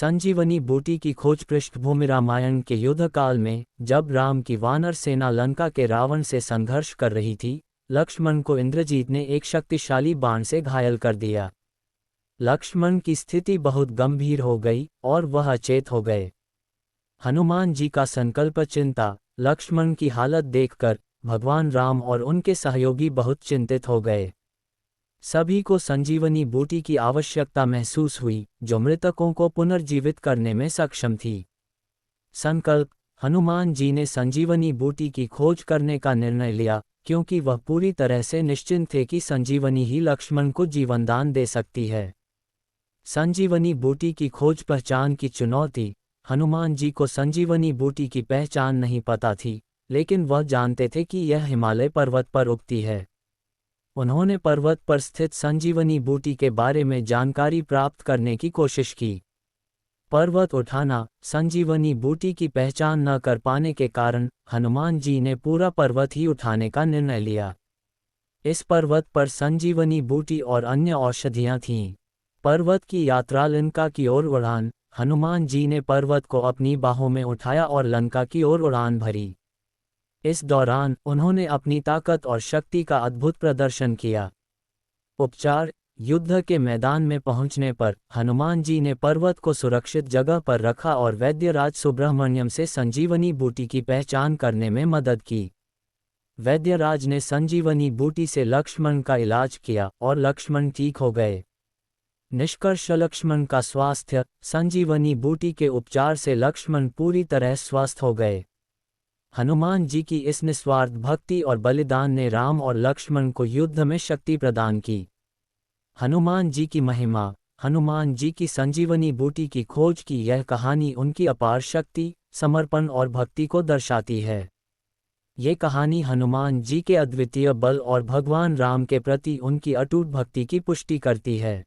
संजीवनी बूटी की खोज पृष्ठभूमि रामायण के युद्ध काल में, जब राम की वानर सेना लंका के रावण से संघर्ष कर रही थी, लक्ष्मण को इंद्रजीत ने एक शक्तिशाली बाण से घायल कर दिया। लक्ष्मण की स्थिति बहुत गंभीर हो गई और वह अचेत हो गए। हनुमान जी का संकल्प चिंता। लक्ष्मण की हालत देखकर भगवान राम और उनके सहयोगी बहुत चिंतित हो गए। सभी को संजीवनी बूटी की आवश्यकता महसूस हुई, जो मृतकों को पुनर्जीवित करने में सक्षम थी। संकल्प। हनुमान जी ने संजीवनी बूटी की खोज करने का निर्णय लिया, क्योंकि वह पूरी तरह से निश्चिंत थे कि संजीवनी ही लक्ष्मण को जीवनदान दे सकती है। संजीवनी बूटी की खोज पहचान की चुनौती। हनुमान जी को संजीवनी बूटी की पहचान नहीं पता थी, लेकिन वह जानते थे कि यह हिमालय पर्वत पर उगती है। उन्होंने पर्वत पर स्थित संजीवनी बूटी के बारे में जानकारी प्राप्त करने की कोशिश की। पर्वत उठाना। संजीवनी बूटी की पहचान न कर पाने के कारण हनुमान जी ने पूरा पर्वत ही उठाने का निर्णय लिया। इस पर्वत पर संजीवनी बूटी और अन्य औषधियां थीं। पर्वत की यात्रा लंका की ओर उड़ान। हनुमान जी ने पर्वत को अपनी बाहों में उठाया और लंका की ओर उड़ान भरी। इस दौरान उन्होंने अपनी ताकत और शक्ति का अद्भुत प्रदर्शन किया। उपचार। युद्ध के मैदान में पहुंचने पर हनुमान जी ने पर्वत को सुरक्षित जगह पर रखा और वैद्यराज सुब्रह्मण्यम से संजीवनी बूटी की पहचान करने में मदद की। वैद्यराज ने संजीवनी बूटी से लक्ष्मण का इलाज किया और लक्ष्मण ठीक हो गए। निष्कर्ष। लक्ष्मण का स्वास्थ्य। संजीवनी बूटी के उपचार से लक्ष्मण पूरी तरह स्वस्थ हो गए। हनुमान जी की इस निस्वार्थ भक्ति और बलिदान ने राम और लक्ष्मण को युद्ध में शक्ति प्रदान की। हनुमान जी की महिमा। हनुमान जी की संजीवनी बूटी की खोज की यह कहानी उनकी अपार शक्ति, समर्पण और भक्ति को दर्शाती है। ये कहानी हनुमान जी के अद्वितीय बल और भगवान राम के प्रति उनकी अटूट भक्ति की पुष्टि करती है।